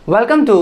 Welcome to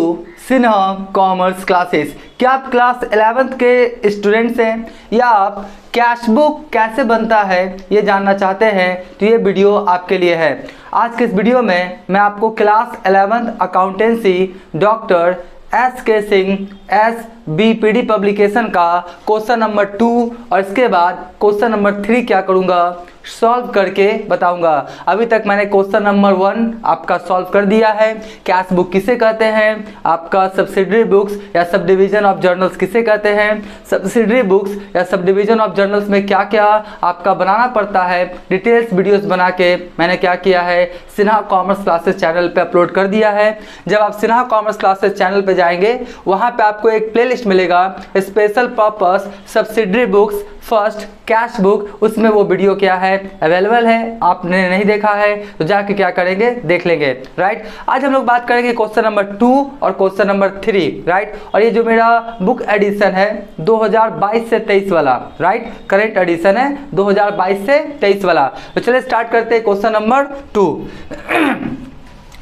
Sinha commerce classes. क्या आप class 11th के स्टूडेंट्स हैं या आप कैश बुक कैसे बनता है ये जानना चाहते हैं तो ये वीडियो आपके लिए है। आज के इस वीडियो में मैं आपको class 11th accountancy doctor SK Singh SBPD publication का क्वेश्चन नंबर 2 और इसके बाद क्वेश्चन नंबर 3 क्या करूँगा सॉल्व करके बताऊंगा। अभी तक मैंने क्वेश्चन नंबर 1 आपका सॉल्व कर दिया है। कैश बुक किसे कहते हैं, आपका सब्सिडरी बुक्स या सब डिवीजन ऑफ जर्नल्स किसे कहते हैं, सब्सिडरी बुक्स या सब डिवीजन ऑफ जर्नल्स में क्या क्या आपका बनाना पड़ता है, डिटेल्स वीडियोस बना के मैंने क्या किया है सिन्हा कॉमर्स क्लासेस चैनल पे अपलोड कर दिया है। जब आप सिन्हा कॉमर्स क्लासेस चैनल पे जाएंगे वहाँ पे आपको एक प्लेलिस्ट मिलेगा special purpose subsidiary books first cash book, उसमें वो वीडियो क्या है अवेलेबल है। आपने नहीं देखा है तो जाके क्या करेंगे देख लेंगे। राइट, आज हम लोग बात करेंगे क्वेश्चन नंबर 2 और क्वेश्चन नंबर 3। राइट, और ये जो मेरा बुक एडिशन है 2022 से 23 वाला, राइट करेंट एडिशन है 2022 से 23 वाला। तो चलिए स्टार्ट करते हैं क्वेश्चन नंबर 2।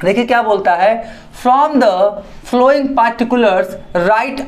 देखिए क्या बोलता है, from the flowing particulars right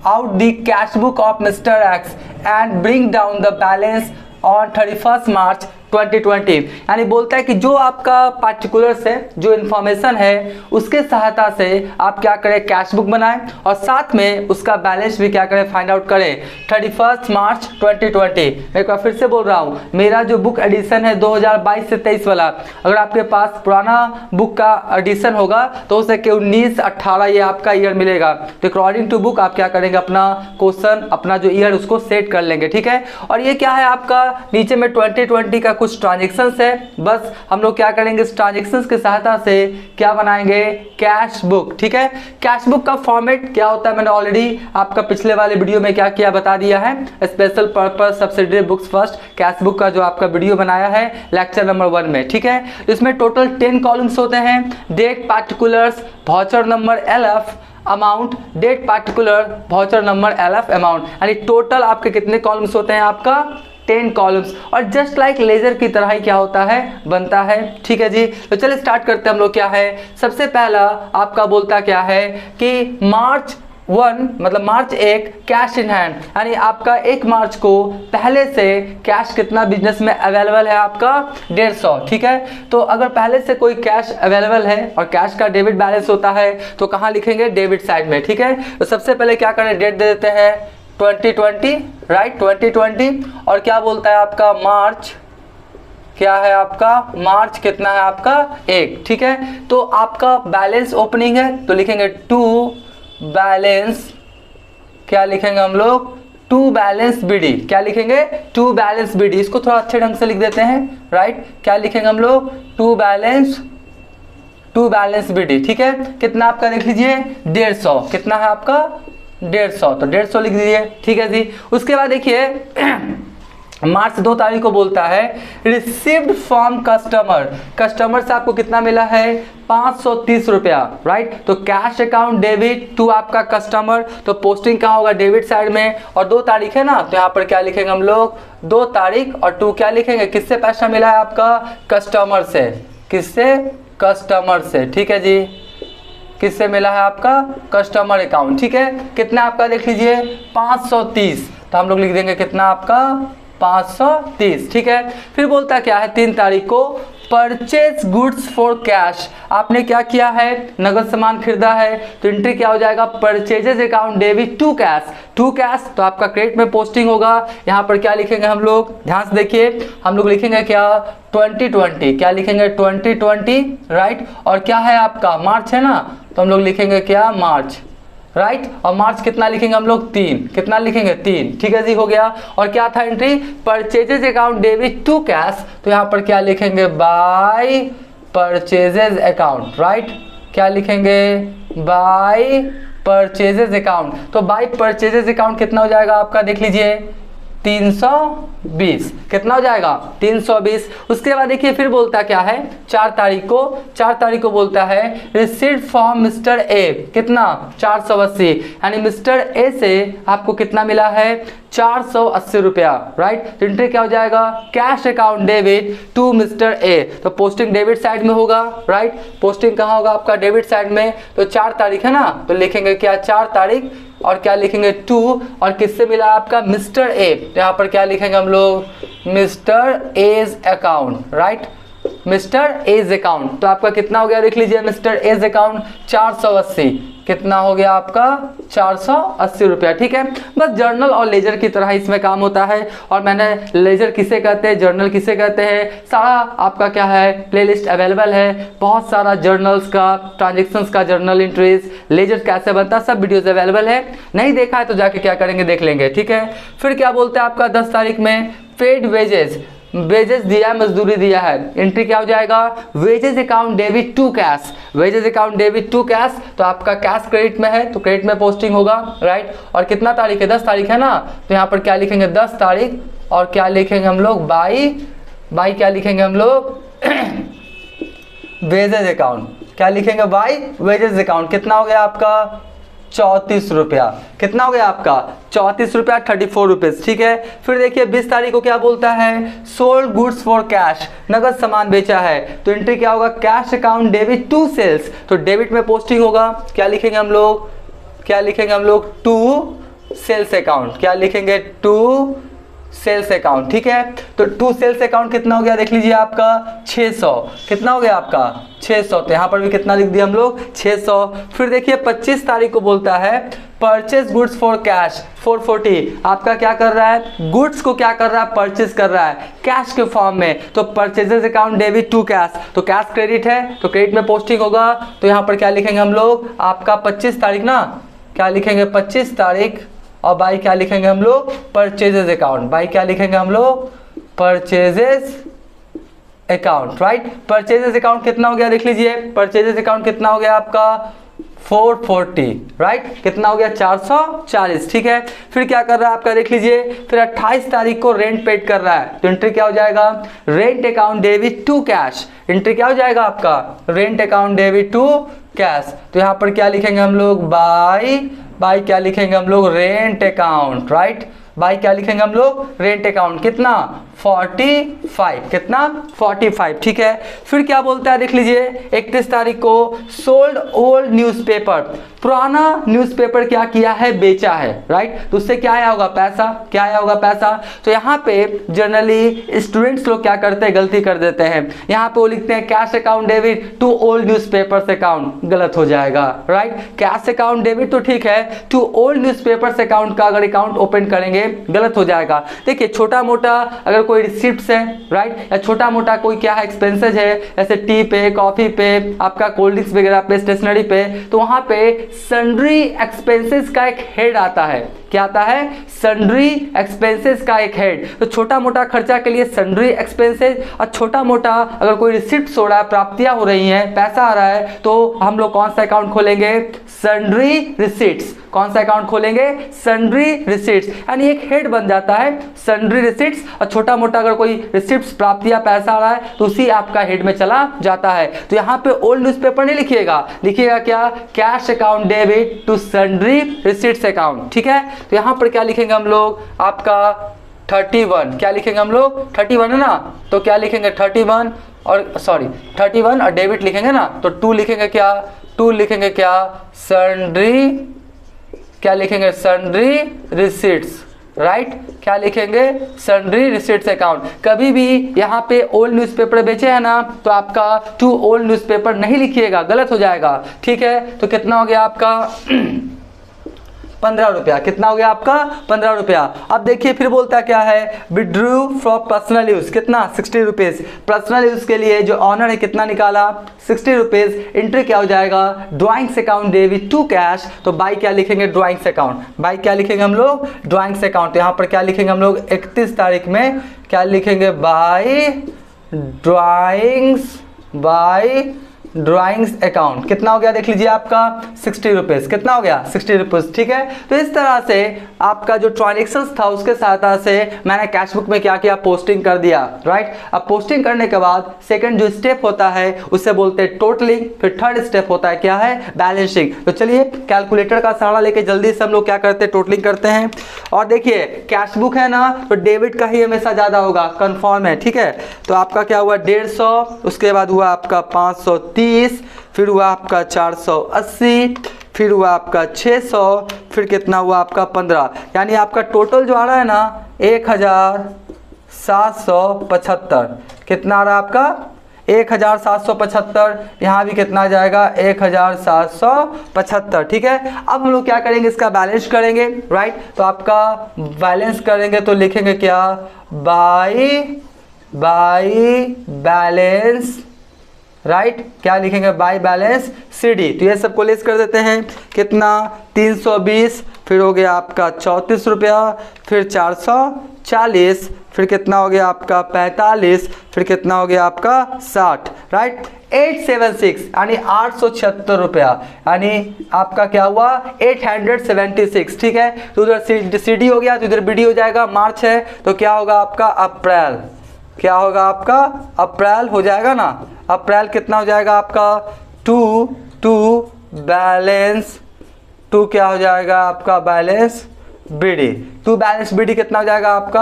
out the cash book of Mr. X and bring down the balance on 31st March 2020। यानी बोलता है कि जो आपका पार्टिकुलर्स है, जो इन्फॉर्मेशन है उसके सहायता से आप क्या करें कैश बुक बनाएं और साथ में उसका बैलेंस भी क्या करें फाइंड आउट करें 31 मार्च 2020। मैं एक बार फिर से बोल रहा हूँ, मेरा जो बुक एडिशन है 2022 से 23 वाला, अगर आपके पास पुराना बुक का एडिशन होगा तो हो सके 19, 18 ये आपका ईयर मिलेगा। तो अकॉर्डिंग टू बुक आप क्या करेंगे अपना क्वेश्चन अपना जो ईयर उसको सेट कर लेंगे। ठीक है, और ये क्या है आपका नीचे में 2020 का कुछ ट्रांजैक्शंस है। बस हम लोग क्या करेंगे इस ट्रांजैक्शंस की सहायता से क्या बनाएंगे कैश बुक। ठीक है, कैश बुक का फॉर्मेट क्या होता है मैंने ऑलरेडी आपका पिछले वाले वीडियो में क्या किया बता दिया है। Special purpose subsidiary books first cash book का जो आपका वीडियो बनाया है लेक्चर नंबर 1 में। ठीक है, इसमें टोटल 10 कॉलम्स होते हैं। Date particulars voucher number LF amount, date particular voucher number LF amount, यानी टोटल आपके कितने कॉलम्स होते हैं आपका 10 कॉलम्स। और जस्ट लाइक लेजर की तरह ही क्या होता है बनता है। ठीक है जी, तो चलिए स्टार्ट करते हैं हम लोग। क्या है सबसे पहला आपका बोलता क्या है कि मार्च 1 मतलब मार्च 1 कैश इन हैंड, यानी आपका 1 मार्च को पहले से कैश कितना बिजनेस में अवेलेबल है आपका 150। ठीक है, तो अगर पहले से कोई कैश अवेलेबल है और कैश का डेबिट बैलेंस होता है तो कहाँ लिखेंगे डेबिट साइड में। ठीक है, तो सबसे पहले क्या करें डेट दे देते हैं 2020, राइट 2020। और क्या बोलता है आपका मार्च, क्या है आपका मार्च कितना है आपका 1। ठीक है, तो आपका बैलेंस ओपनिंग है तो लिखेंगे टू बैलेंस, क्या लिखेंगे हम लोग टू बैलेंस BD, क्या लिखेंगे टू बैलेंस BD। इसको थोड़ा अच्छे ढंग से लिख देते हैं। राइट, क्या लिखेंगे हम लोग टू बैलेंस BD। ठीक है, कितना आपका देख लीजिए 150, कितना है आपका 150, तो 150 लिख दीजिए। ठीक है जी, उसके बाद देखिए मार्च 2 तारीख को बोलता है रिसीव्ड फ्रॉम कस्टमर से आपको कितना मिला है 530 रुपया। राइट, तो कैश अकाउंट डेबिट टू आपका कस्टमर, तो पोस्टिंग कहाँ होगा डेबिट साइड में। और 2 तारीख है ना तो यहाँ पर क्या लिखेंगे हम लोग 2 तारीख और 2 क्या लिखेंगे किससे पैसा मिला है आपका कस्टमर से, किससे कस्टमर से। ठीक है जी, किससे मिला है आपका कस्टमर अकाउंट। ठीक है, कितना आपका देख लीजिए 530, तो हम लोग लिख देंगे कितना आपका 530। ठीक है, फिर बोलता क्या है 3 तारीख को परचेज गुड्स फॉर कैश, आपने क्या किया है नगद सामान खरीदा है तो एंट्री क्या हो जाएगा purchases account debit to cash, तो आपका क्रेडिट में पोस्टिंग होगा। यहाँ पर क्या लिखेंगे हम लोग ध्यान से देखिए, हम लोग लिखेंगे क्या 2020, क्या लिखेंगे 2020। राइट, और क्या है आपका मार्च है ना तो हम लोग लिखेंगे क्या मार्च। राइट, और मार्च कितना लिखेंगे हम लोग 3, कितना लिखेंगे 3। ठीक है जी, हो गया। और क्या था entry purchases account debit to cash, तो यहाँ पर क्या लिखेंगे बाय परचेजेज अकाउंट। राइट, क्या लिखेंगे बाय परचेजेज अकाउंट, तो बाय परचेजेज अकाउंट कितना हो जाएगा आपका देख लीजिए 320 कितना हो जाएगा 320। उसके बाद देखिए फिर बोलता क्या है 4 तारीख को बोलता है रिसीट फ्रॉम मिस्टर ए कितना 480, यानी मिस्टर ए से आपको कितना मिला है 480 रुपया, राइट। एंट्री क्या हो जाएगा cash account debit to mister A, तो पोस्टिंग डेबिट साइड में होगा, राइट। पोस्टिंग कहाँ होगा आपका डेबिट साइड में, तो 4 तारीख है ना, तो लिखेंगे क्या 4 तारीख और क्या लिखेंगे 2, और किससे मिला आपका मिस्टर ए, तो यहाँ पर क्या लिखेंगे हम लोग mister A's account, right, mister A's account. तो आपका कितना हो गया देख लीजिए मिस्टर एज अकाउंट 480, कितना हो गया आपका 480 रुपया, ठीक है। बस जर्नल और लेजर की तरह इसमें काम होता है, और मैंने लेजर किसे कहते हैं जर्नल किसे कहते हैं सारा आपका क्या है प्लेलिस्ट अवेलेबल है, बहुत सारा जर्नल्स का ट्रांजेक्शन्स का जर्नल एंट्रीज लेजर कैसे बनता है सब वीडियोस अवेलेबल है, नहीं देखा है तो जाके क्या करेंगे देख लेंगे, ठीक है। फिर क्या बोलते हैं आपका 10 तारीख में पेड वेजेस दिया, मजदूरी दिया है, एंट्री क्या हो जाएगा wages account debit to cash, wages account debit to cash, तो आपका कैश क्रेडिट में है तो क्रेडिट में पोस्टिंग होगा, राइट। और कितना तारीख है 10 तारीख है ना, तो यहाँ पर क्या लिखेंगे 10 तारीख और क्या लिखेंगे हम लोग बाई क्या लिखेंगे हम लोग वेजेस अकाउंट, क्या लिखेंगे बाई वेजेस अकाउंट, कितना हो गया आपका 34 रुपया, कितना हो गया आपका 34 रुपया 34 रुपीज, ठीक है। फिर देखिए 20 तारीख को क्या बोलता है सोल्ड गुड्स फॉर कैश, नगद सामान बेचा है, तो एंट्री क्या होगा cash account debit to sales, तो डेबिट में पोस्टिंग होगा, क्या लिखेंगे हम लोग टू सेल्स अकाउंट, क्या लिखेंगे टू सेल्स अकाउंट, ठीक है। तो टू सेल्स अकाउंट कितना हो गया देख लीजिए आपका 600, कितना हो गया आपका 600, तो यहाँ पर भी कितना लिख दिया हम लोग 600। फिर देखिए 25 तारीख को बोलता है परचेज गुड्स फॉर कैश 440, आपका क्या कर रहा है गुड्स को क्या कर रहा है परचेज कर रहा है कैश के फॉर्म में, तो purchases account debit to cash, तो कैश क्रेडिट है तो क्रेडिट में पोस्टिंग होगा, तो यहाँ पर क्या लिखेंगे हम लोग आपका 25 तारीख ना, क्या लिखेंगे 25 तारीख और बाई क्या लिखेंगे हम लोग परचेजेस अकाउंट, बाई क्या लिखेंगे हम लोग purchases account, right. Purchases account कितना हो गया देख लीजिए, परचेजेस अकाउंट कितना हो गया आपका 440, राइट, कितना हो गया 440, ठीक है। फिर क्या कर रहा है आपका देख लीजिए, फिर 28 तारीख को रेंट पेड कर रहा है, तो एंट्री क्या हो जाएगा rent account debit to cash, entry क्या हो जाएगा आपका rent account debit to cash, तो यहाँ पर क्या लिखेंगे हम लोग बाई क्या लिखेंगे हम लोग रेंट अकाउंट, राइट, बाई क्या लिखेंगे हम लोग रेंट अकाउंट, कितना 45, कितना 45, ठीक है। फिर क्या बोलता है देख लीजिए 31 तारीख को सोल्ड ओल्ड न्यूज़पेपर, पुराना न्यूज़पेपर क्या किया है बेचा है, राइट, तो उससे क्या आया होगा पैसा, क्या आया होगा पैसा, तो यहाँ पे जनरली स्टूडेंट्स लोग क्या करते हैं गलती कर देते हैं, यहाँ पे वो लिखते हैं cash account debit to old newspapers account, गलत हो जाएगा, राइट। कैश अकाउंट डेबिट तो ठीक है, टू ओल्ड न्यूज़पेपर्स अकाउंट का अगर अकाउंट ओपन करेंगे गलत हो जाएगा। देखिए छोटा मोटा अगर कोई रिसिप्ट्स है, राइट, या छोटा मोटा कोई क्या है एक्सपेंसेज है जैसे टी पे कॉफी पे आपका कोल्ड ड्रिंक्स वगैरह पे स्टेशनरी पे, तो वहां पे सन्ड्री एक्सपेंसेस का एक हेड आता है, क्या आता है सन्ड्री एक्सपेंसेस का एक हेड, तो छोटा मोटा खर्चा के लिए सन्ड्री एक्सपेंसेस, और छोटा मोटा अगर कोई रिसिप्ट्स हो रहा है प्राप्तियां हो रही हैं पैसा आ रहा है तो हम लोग कौन सा अकाउंट खोलेंगे सन्ड्री रिसिट्स, कौन सा अकाउंट खोलेंगे सन्ड्री रिसिट्स, यानी एक हेड बन जाता है सन्ड्री रिसिट्स, और छोटा मोटा अगर कोई रिसिप्ट्स प्राप्तियां पैसा आ रहा है तो उसी आपका हेड में चला जाता है। तो यहाँ पे ओल्ड न्यूज़पेपर नहीं लिखिएगा, लिखिएगा क्या cash account debit to sundry receipts account, ठीक है। तो यहाँ पर क्या लिखेंगे हम लोग आपका 31, क्या लिखेंगे हम लोग 31 है ना, तो क्या लिखेंगे 31 और डेबिट लिखेंगे ना, तो 2 लिखेंगे क्या सन्ड्री, क्या लिखेंगे सन्ड्री रिसिट्स, राइट, क्या लिखेंगे सन्ड्री रिसिट्स अकाउंट। कभी भी यहाँ पे ओल्ड न्यूज़पेपर बेचे हैं ना तो आपका टू ओल्ड न्यूज़पेपर नहीं लिखिएगा, गलत हो जाएगा, ठीक है। तो कितना हो गया आपका 15 रुपया, कितना हो गया आपका 15 रुपया। अब देखिए फिर बोलता क्या है विड्रू फ्रॉम पर्सनल यूज, कितना 60 रुपीज़, पर्सनल यूज के लिए जो ऑनर है कितना निकाला 60 रुपीज़, एंट्री क्या हो जाएगा drawings account debit to cash, तो बाई क्या लिखेंगे ड्राइंग्स अकाउंट, बाई क्या लिखेंगे हम लोग ड्राइंग्स अकाउंट, यहाँ पर क्या लिखेंगे हम लोग 31 तारीख में क्या लिखेंगे by drawings by drawings account कितना हो गया देख लीजिए आपका 60 रुपीज़, कितना हो गया 60 रुपीज़, ठीक है। तो इस तरह से आपका जो ट्रांजेक्शन्स था उसके सहायता से मैंने कैश बुक में क्या किया, पोस्टिंग कर दिया, राइट। अब पोस्टिंग करने के बाद सेकंड जो स्टेप होता है उससे बोलते हैं टोटलिंग, फिर थर्ड स्टेप होता है क्या है, बैलेंसिंग। तो चलिए कैलकुलेटर का सहारा लेके जल्दी से हम लोग क्या करते हैं, टोटलिंग करते हैं। और देखिए कैश बुक है ना, तो डेबिट का ही हमेशा ज़्यादा होगा, कन्फर्म है, ठीक है। तो आपका क्या हुआ 150, उसके बाद हुआ आपका 530, फिर हुआ आपका 480, फिर हुआ आपका 600, फिर कितना हुआ आपका 15, यानी आपका टोटल जो आ रहा है ना 1775। कितना आ रहा है आपका 1775, यहाँ भी कितना आ जाएगा 1775, ठीक है। अब हम लोग क्या करेंगे, इसका बैलेंस करेंगे, राइट। तो आपका बैलेंस करेंगे तो लिखेंगे क्या, बाई बैलेंस, राइट। क्या लिखेंगे, बाई बैलेंस CD। तो ये सबको लेस कर देते हैं, कितना 320, फिर हो गया आपका 34 रुपया, फिर 440, फिर कितना हो गया आपका 45, फिर कितना हो गया आपका 60, राइट। 876 यानी 876 रुपया, यानी आपका क्या हुआ 876, ठीक है। तो उधर CD हो गया, तो इधर BD हो जाएगा, मार्च है तो क्या होगा आपका अप्रैल, क्या होगा आपका अप्रैल हो जाएगा ना। अप्रैल कितना हो जाएगा आपका 2 बैलेंस 2 क्या हो जाएगा आपका बैलेंस BD, 2 बैलेंस BD कितना हो जाएगा आपका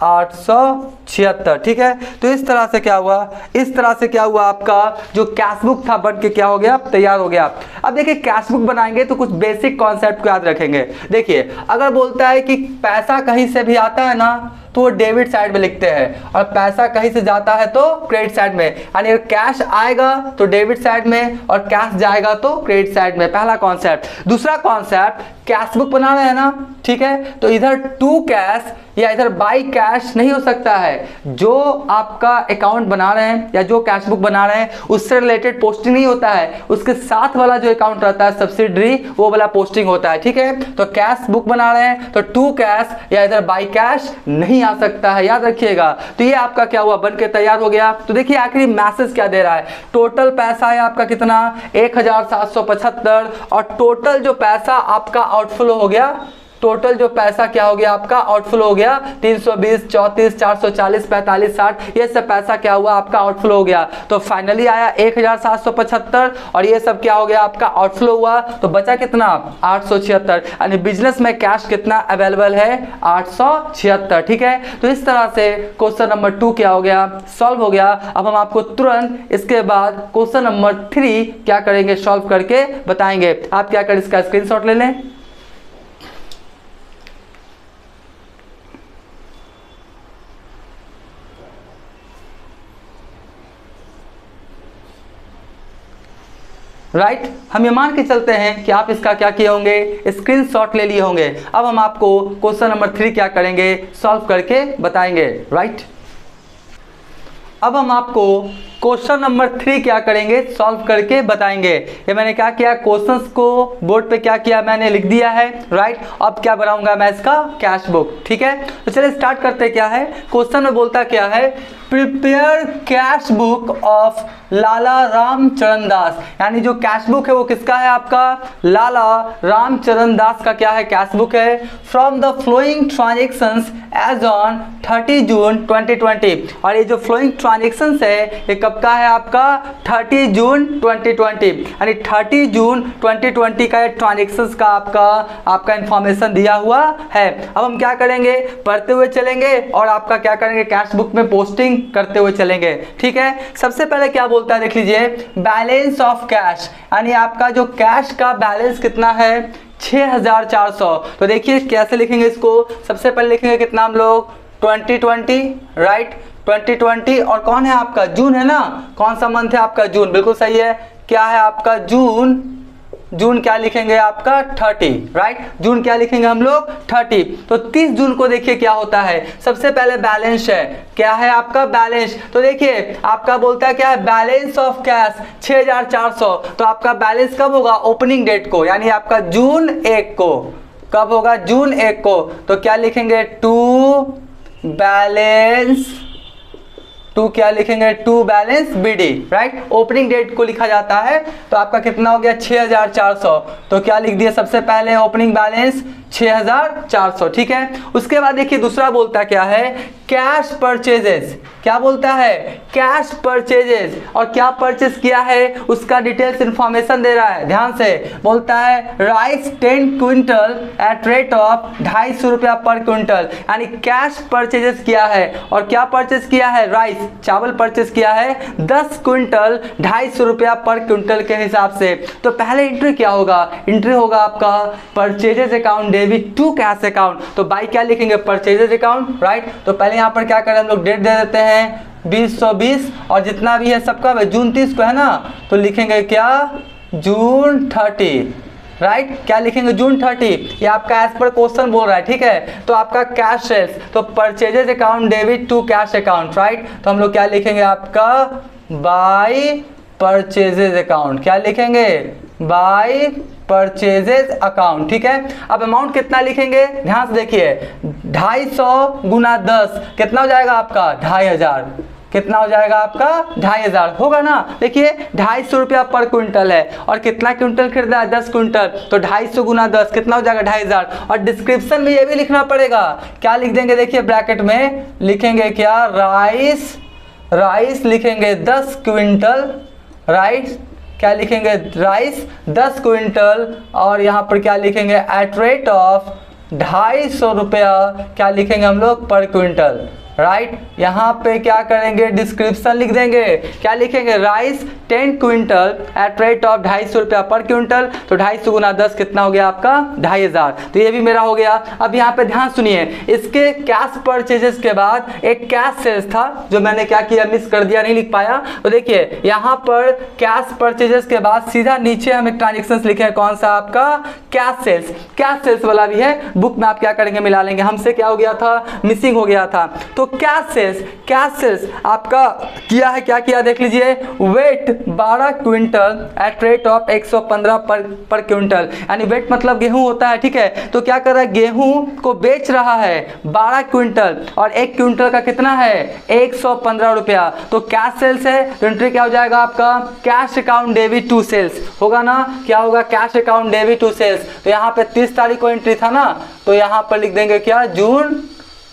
876, ठीक है। तो इस तरह से क्या हुआ, इस तरह से क्या हुआ, आपका जो कैश बुक था बन के क्या हो गया, तैयार हो गया। अब देखिए कैश बुक बनाएंगे तो कुछ बेसिक कॉन्सेप्ट को याद रखेंगे। देखिए अगर बोलता है कि पैसा कहीं से भी आता है ना तो वो डेबिट साइड में लिखते हैं, और पैसा कहीं से जाता है तो क्रेडिट साइड में, यानी अगर कैश आएगा तो डेबिट साइड में और कैश जाएगा तो क्रेडिट साइड में, पहला कॉन्सेप्ट। दूसरा कॉन्सेप्ट, कैश बुक बना रहे हैं ना, ठीक है, तो इधर टू कैश या इधर बाई कैश नहीं हो सकता है। जो आपका अकाउंट बना रहे हैं या जो कैश बुक बना रहे हैं उससे रिलेटेड पोस्टिंग नहीं होता है, उसके साथ वाला जो अकाउंट रहता है सब्सिडरी, वो वाला पोस्टिंग होता है, ठीक है। तो कैश बुक बना रहे हैं तो टू कैश या इधर बाई कैश नहीं आ सकता है, याद रखिएगा। तो ये आपका क्या हुआ, बन के तैयार हो गया। तो देखिए आखिरी मैसेज क्या दे रहा है, टोटल पैसा है आपका कितना 1775, और टोटल जो पैसा आपका आउटफ्लो हो गया, टोटल जो पैसा क्या हो गया आपका आउटफ्लो हो गया 320, 34, 440, 45, 60, ये सब पैसा क्या हुआ आपका आउटफ्लो हो गया। तो फाइनली आया 1775 और ये सब क्या हो गया आपका आउटफ्लो हुआ, तो बचा कितना 876, यानी बिजनेस में कैश कितना अवेलेबल है 876, ठीक है। तो इस तरह से क्वेश्चन नंबर 2 क्या हो गया, सॉल्व हो गया। अब हम आपको तुरंत इसके बाद क्वेश्चन नंबर 3 क्या करेंगे, सॉल्व करके बताएंगे। आप क्या करें, इसका स्क्रीनशॉट ले लें। राइट, हम ये मान के चलते हैं कि आप इसका क्या किए होंगे, स्क्रीनशॉट ले लिए होंगे। अब हम आपको क्वेश्चन नंबर 3 क्या करेंगे, सॉल्व करके बताएंगे, राइट। अब हम आपको क्वेश्चन नंबर 3 क्या करेंगे, सॉल्व करके बताएंगे। ये मैंने क्या किया, क्वेश्चंस को बोर्ड पे क्या किया, मैंने लिख दिया है, राइट। अब क्या बनाऊंगा मैं, इसका कैश बुक, ठीक है। तो चलिए स्टार्ट करते, क्या है क्वेश्चन में बोलता क्या है, प्रिपेयर कैश बुक ऑफ लाला रामचरण दास, यानी जो कैश बुक है वो किसका है, आपका लाला रामचरण दास का क्या है, कैश बुक है। From the following transactions as on 30 June 2020, और ये जो फ्लोइंग ट्रांजेक्शंस है ये कब का है आपका 30 जून 2020, यानी 30 जून 2020 का ये ट्रांजेक्शंस का आपका इंफॉर्मेशन दिया हुआ है। अब हम क्या करेंगे, पढ़ते हुए चलेंगे और आपका क्या करेंगे, कैश बुक में पोस्टिंग करते हुए चलेंगे, ठीक है। सबसे पहले क्या बोलता है, देख लीजिए, बैलेंस ऑफ कैश, यानी आपका जो कैश का बैलेंस कितना है 6400। तो देखिए कैसे लिखेंगे इसको, सबसे पहले लिखेंगे कितना हम लोग 2020, राइट 2020, और कौन है आपका जून है ना, कौन सा मंथ है आपका जून, बिल्कुल सही है, क्या है आपका जून, जून क्या लिखेंगे आपका 30, राइट, जून क्या लिखेंगे हम लोग 30। तो 30 जून को देखिए क्या होता है, सबसे पहले बैलेंस है, क्या है आपका बैलेंस, तो देखिए आपका बोलता है क्या है, बैलेंस ऑफ कैश 6400। तो आपका बैलेंस कब होगा, ओपनिंग डेट को, यानी आपका जून 1 को, कब होगा जून 1 को। तो क्या लिखेंगे, टू बैलेंस टू क्या लिखेंगे, to balance BD, right. Opening date को लिखा जाता है, तो आपका कितना हो गया 6400, तो क्या लिख दिया सबसे पहले ओपनिंग बैलेंस 6400, ठीक है। उसके बाद देखिए दूसरा बोलता क्या है, कैश परचेजेस। क्या बोलता है, कैश परचेजेस, और क्या परचेज किया है उसका डिटेल्स इंफॉर्मेशन दे रहा है, ध्यान से। बोलता है rice 10 quintal at rate of 250 रुपया पर क्विंटल, यानी कैश परचेजेस किया है। और क्या परचेज किया है, राइस चावल परचेज किया है 10 क्विंटल 250 रुपया पर क्विंटल के हिसाब से। तो पहले एंट्री क्या होगा, एंट्री होगा आपका purchases account debit to cash account. तो बाई क्या लिखेंगे, परचेजेस अकाउंट, राइट। तो पहले यहाँ पर क्या करें हम लोग, डेट दे देते हैं 2020, और जितना भी है सबका जून 30 को है ना, तो लिखेंगे क्या, जून 30, राइट। क्या लिखेंगे, जून 30। ये आपका एज पर क्वेश्चन बोल रहा है, ठीक है। तो आपका कैश सेल्स, तो purchases account debit to cash account, right. तो हम लोग क्या लिखेंगे, आपका बाय परचेजेस अकाउंट, क्या लिखेंगे, बाय परचेजेस अकाउंट, ठीक है। अब अमाउंट कितना लिखेंगे, ध्यान से देखिए, 250 गुना 10 कितना हो जाएगा आपका 2500, कितना हो जाएगा आपका 2500 होगा ना। देखिए 250 रुपया पर क्विंटल है, और कितना क्विंटल खरीदा है, 10 क्विंटल, तो 250 गुना 10 कितना हो जाएगा 2500। और डिस्क्रिप्शन में ये भी लिखना पड़ेगा, क्या लिख देंगे, देखिए ब्रैकेट में लिखेंगे क्या, राइस, राइस लिखेंगे 10 क्विंटल, राइट। क्या लिखेंगे, राइस 10 क्विंटल, और यहाँ पर क्या लिखेंगे, एट रेट ऑफ 250 रुपया क्या लिखेंगे हम लोग पर क्विंटल, राइट। यहाँ पे क्या करेंगे, डिस्क्रिप्शन लिख देंगे, क्या लिखेंगे, rice 10 quintal at rate of 250 रुपया पर क्विंटल, तो 250 गुना 10 कितना हो गया आपका 2500। तो ये भी मेरा हो गया। अब यहाँ पे ध्यान सुनिए, इसके कैश परचेजेस के बाद एक कैश सेल्स था जो मैंने क्या किया, मिस कर दिया, नहीं लिख पाया। तो देखिए यहाँ पर कैश परचेजेस के बाद सीधा नीचे हम एक ट्रांजेक्शन लिखे हैं, कौन सा आपका, कैश सेल्स। कैश सेल्स वाला भी है, बुक में आप क्या करेंगे, मिला लेंगे, हमसे क्या हो गया था, मिसिंग हो गया था। तो कैश सेल्स, कैश सेल्स आपका किया है, क्या किया देख लीजिए, weight 12 quintal at rate of 115 per quintal, यानी वेट मतलब गेहूं होता है, ठीक है। तो क्या कर रहा है, गेहूं को बेच रहा है 12 क्विंटल, और 1 क्विंटल का कितना है 115 रुपया। तो कैश सेल्स है, तो एंट्री क्या हो जाएगा आपका, cash account debit to sales होगा ना, क्या होगा, cash account debit to sales. तो यहाँ पे 30 तारीख को एंट्री था ना, तो यहाँ पर लिख देंगे क्या, जून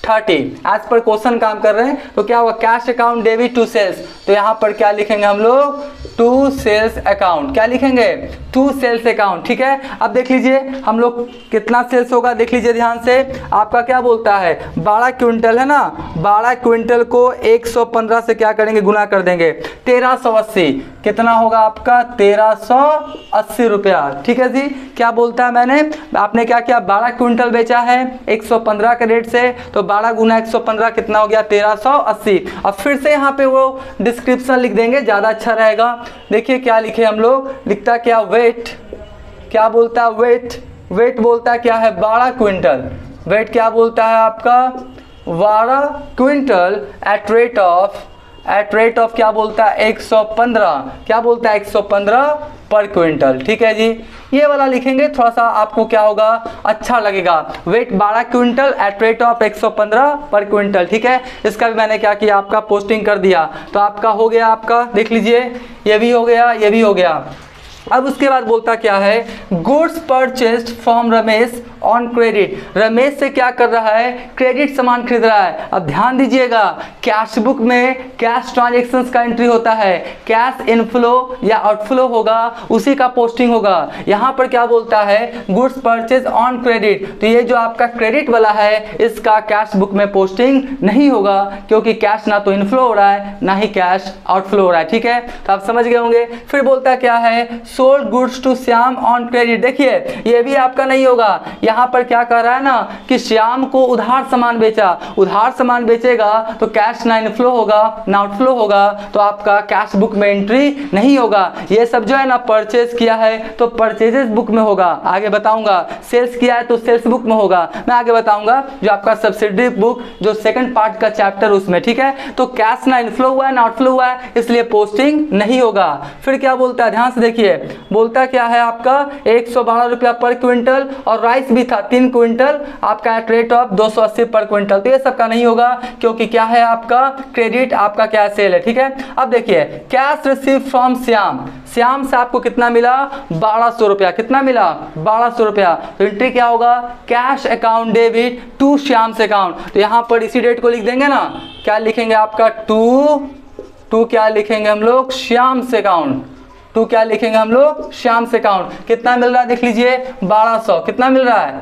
30, एज पर क्वेश्चन काम कर रहे हैं। तो क्या होगा, cash account debit to sales, तो यहाँ पर क्या लिखेंगे हम लोग, टू सेल्स अकाउंट, क्या लिखेंगे, टू सेल्स अकाउंट, ठीक है। अब देख लीजिए हम लोग कितना सेल्स होगा, देख लीजिए ध्यान से, आपका क्या बोलता है, 12 क्विंटल है ना, 12 क्विंटल को 115 से क्या करेंगे, गुना कर देंगे, 1380, कितना होगा आपका 1380 रुपया, ठीक है जी। क्या बोलता है, मैंने आपने क्या किया, 12 क्विंटल बेचा है 115 के रेट से, तो 12 गुना 115 कितना हो गया 1380। अब फिर से यहाँ पे वो डिस्क्रिप्शन लिख देंगे, ज़्यादा अच्छा रहेगा। देखिए क्या लिखे हम लोग, लिखता क्या, वेट, क्या बोलता है, वेट, वेट बोलता है क्या है 12 क्विंटल, वेट क्या बोलता है आपका 12 क्विंटल एट रेट ऑफ क्या बोलता है 115, क्या बोलता है 115 पर क्विंटल, ठीक है जी। ये वाला लिखेंगे, थोड़ा सा आपको क्या होगा, अच्छा लगेगा, weight 12 quintal at rate of 115 per quintal, ठीक है। इसका भी मैंने क्या किया, आपका पोस्टिंग कर दिया, तो आपका हो गया, आपका देख लीजिए, ये भी हो गया, ये भी हो गया। अब उसके बाद बोलता क्या है, goods purchased from Ramesh on credit, Ramesh से क्या कर रहा है, क्रेडिट सामान खरीद रहा है। अब ध्यान दीजिएगा, कैश बुक में कैश ट्रांजेक्शन्स का एंट्री होता है, कैश इनफ्लो या आउटफ्लो होगा, उसी का पोस्टिंग होगा। यहाँ पर क्या बोलता है, गुड्स परचेज ऑन क्रेडिट, तो ये जो आपका क्रेडिट वाला है इसका कैश बुक में पोस्टिंग नहीं होगा, क्योंकि कैश ना तो इनफ्लो हो रहा है ना ही कैश आउटफ्लो हो रहा है, ठीक है। तो आप समझ गए होंगे। फिर बोलता क्या है, sold goods to Shyam on credit, देखिए ये भी आपका नहीं होगा। यहाँ पर क्या कह रहा है ना कि श्याम को उधार सामान बेचा, उधार सामान बेचेगा तो कैश ना इनफ्लो होगा ना आउटफ्लो होगा, तो आपका कैश बुक में एंट्री नहीं होगा। ये सब जो है ना परचेज किया है तो परचेजेस बुक में होगा, आगे बताऊंगा। सेल्स किया है तो सेल्स बुक में होगा, मैं आगे बताऊंगा जो आपका सब्सिडी बुक जो सेकंड पार्ट का चैप्टर उसमें, ठीक है। तो कैश ना इनफ्लो हुआ है ना आउटफ्लो हुआ है, इसलिए पोस्टिंग नहीं होगा। फिर क्या बोलता है, ध्यान से देखिए, बोलता क्या है आपका 112 रुपया पर क्विंटल, और राइस भी था 3 क्विंटल आपका एट रेट ऑफ 280 पर क्विंटल। तो ये सबका नहीं होगा क्योंकि क्या है आपका क्रेडिट, आपका क्या सेल है, ठीक है। अब देखिए cash receive from Shyam, Shyam से आपको कितना मिला 1200 रुपया, कितना मिला 1200 रुपया। तो एंट्री क्या होगा cash account debit to Shyam से अकाउंट। तो यहाँ पर इसी डेट को लिख देंगे ना, क्या लिखेंगे आपका टू क्या लिखेंगे हम लोग श्याम से अकाउंट, टू क्या लिखेंगे हम लोग श्याम से अकाउंट। कितना मिल रहा है देख लीजिए 1200, कितना मिल रहा है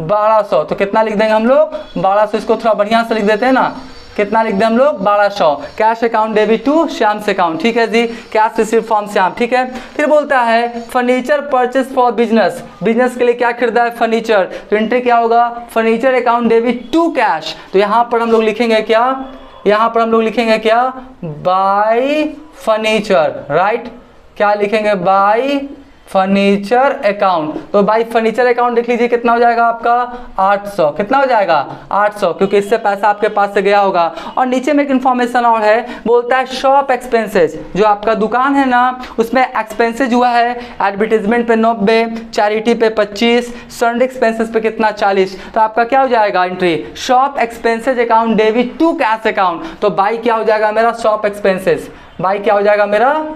1200। तो कितना लिख देंगे हम लोग 1200, इसको थोड़ा बढ़िया से लिख देते हैं ना, कितना लिख दें हम लोग 1200 cash account debit to Shyam से अकाउंट, ठीक है जी, कैश रिसीव फ्रॉम श्याम, ठीक है। फिर बोलता है furniture purchase for business, business के लिए क्या खरीदा है फर्नीचर। तो एंट्री क्या होगा furniture account debit to cash. तो यहाँ पर हम लोग लिखेंगे क्या, यहाँ पर हम लोग लिखेंगे क्या बाय फर्नीचर, राइट, क्या लिखेंगे बाय फर्नीचर अकाउंट। तो बाय फर्नीचर अकाउंट देख लीजिए कितना हो जाएगा आपका 800, कितना हो जाएगा 800, क्योंकि इससे पैसा आपके पास से गया होगा। और नीचे में एक इन्फॉर्मेशन और है, बोलता है शॉप एक्सपेंसेस, जो आपका दुकान है ना उसमें एक्सपेंसेस हुआ है एडवर्टीजमेंट पे 90, चैरिटी पे 25, संडे एक्सपेंसेस पे कितना 40। तो आपका क्या हो जाएगा entry shop expenses account debit to cash account. तो बाई क्या हो जाएगा मेरा शॉप एक्सपेंसेस, बाई क्या हो जाएगा मेरा,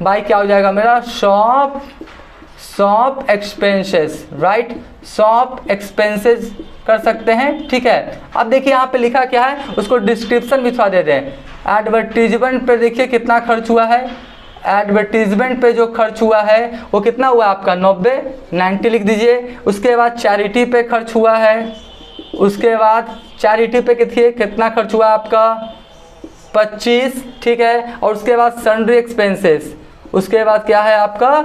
बाई क्या हो जाएगा मेरा shop expenses, right, shop expenses कर सकते हैं, ठीक है। अब देखिए यहाँ पे लिखा क्या है उसको डिस्क्रिप्शन भी थोड़ा दे दें। एडवर्टीजमेंट पे देखिए कितना खर्च हुआ है, एडवर्टीजमेंट पे जो खर्च हुआ है वो कितना हुआ आपका 90 लिख दीजिए। उसके बाद चैरिटी पे खर्च हुआ है, उसके बाद चैरिटी पे कितना खर्च हुआ आपका 25, ठीक है। और उसके बाद सन्ड्री एक्सपेंसेस, उसके बाद क्या है आपका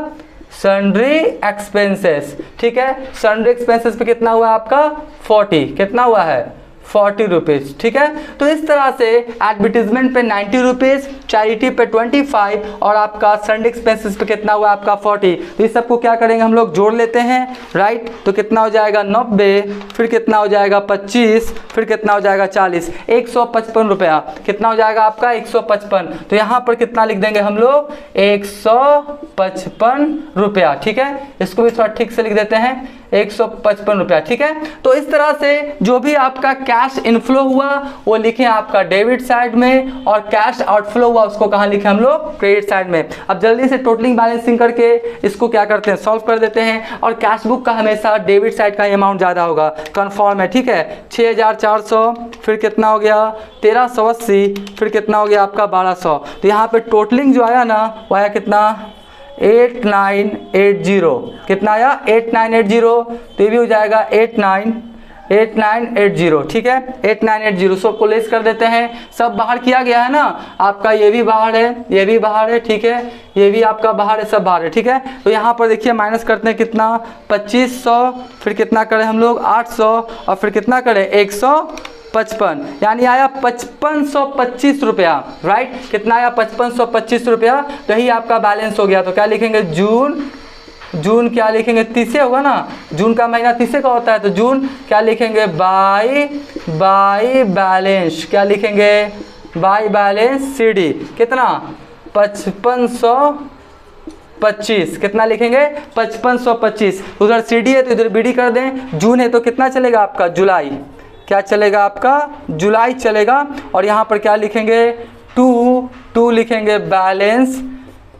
सन्ड्री एक्सपेंसेस, ठीक है। सन्ड्री एक्सपेंसेस पे कितना हुआ आपका 40, कितना हुआ है 40 रुपीज़, ठीक है। तो इस तरह से एडवर्टीजमेंट पे 90 रुपीज़, चैरिटी पे 25 और आपका संडे एक्सपेंसेस पे कितना हुआ आपका 40। तो इस सबको क्या करेंगे हम लोग जोड़ लेते हैं, राइट। तो कितना हो जाएगा 90, फिर कितना हो जाएगा 25, फिर कितना हो जाएगा 40, 155 रुपया, कितना हो जाएगा आपका 155। तो यहाँ पर कितना लिख देंगे हम लोग 155 रुपया, ठीक है। इसको भी थोड़ा ठीक से लिख देते हैं 155 रुपया, ठीक है। तो इस तरह से जो भी आपका कैश इनफ्लो हुआ वो लिखे आपका डेबिट साइड में, और कैश आउटफ्लो हुआ उसको कहाँ लिखे हम लोग क्रेडिट साइड में। अब जल्दी से टोटलिंग बैलेंसिंग करके इसको क्या करते हैं सॉल्व कर देते हैं। और कैश बुक का हमेशा डेबिट साइड का अमाउंट ज़्यादा होगा, कन्फर्म है, ठीक है। 6400, फिर कितना हो गया 1380, फिर कितना हो गया आपका 1200। तो यहाँ पे टोटलिंग जो आया ना वो आया कितना 8980, कितना आया 8980। तो ये भी हो जाएगा 8980, ठीक है 8980। सबको लेस कर देते हैं, सब बाहर किया गया है ना आपका, ये भी बाहर है, ये भी बाहर है, ठीक है, ये भी आपका बाहर है, सब बाहर है, ठीक है। तो यहाँ पर देखिए माइनस करते हैं कितना 2500, फिर कितना करें हम लोग 800, और फिर कितना करें 155, यानी आया 5525 रुपया, राइट। कितना आया 5525 रुपया। तो यही आपका बैलेंस हो गया। तो क्या लिखेंगे जून क्या लिखेंगे 30 होगा ना, जून का महीना 30 का होता है। तो जून क्या लिखेंगे बाय बैलेंस, क्या लिखेंगे बाय बैलेंस CD, कितना 5525, कितना लिखेंगे 5525। उधर CD है तो इधर BD कर दें। जून है तो कितना चलेगा आपका जुलाई, क्या चलेगा आपका जुलाई चलेगा। और यहाँ पर क्या लिखेंगे टू लिखेंगे बैलेंस,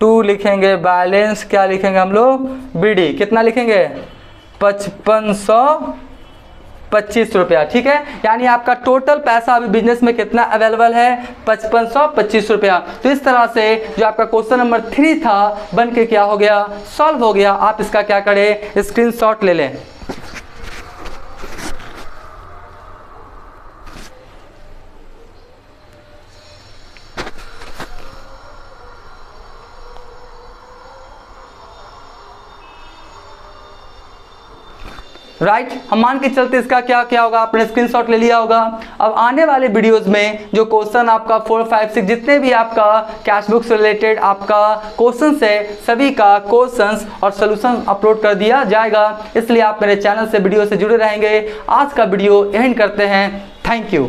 लिखेंगे बैलेंस, क्या लिखेंगे हम लोग BD, कितना लिखेंगे 5525 रुपया, ठीक है। यानी आपका टोटल पैसा अभी बिजनेस में कितना अवेलेबल है 5525 रुपया। तो इस तरह से जो आपका क्वेश्चन नंबर 3 था बन के क्या हो गया सॉल्व हो गया। आप इसका क्या करें स्क्रीनशॉट ले लें। राइट, हम मान के चलते इसका क्या होगा आपने स्क्रीनशॉट ले लिया होगा। अब आने वाले वीडियोस में जो क्वेश्चन आपका 4, 5, 6 जितने भी आपका कैश बुक से रिलेटेड आपका क्वेश्चन है सभी का क्वेश्चंस और सॉल्यूशन अपलोड कर दिया जाएगा, इसलिए आप मेरे चैनल से वीडियो से जुड़े रहेंगे। आज का वीडियो एंड करते हैं, थैंक यू।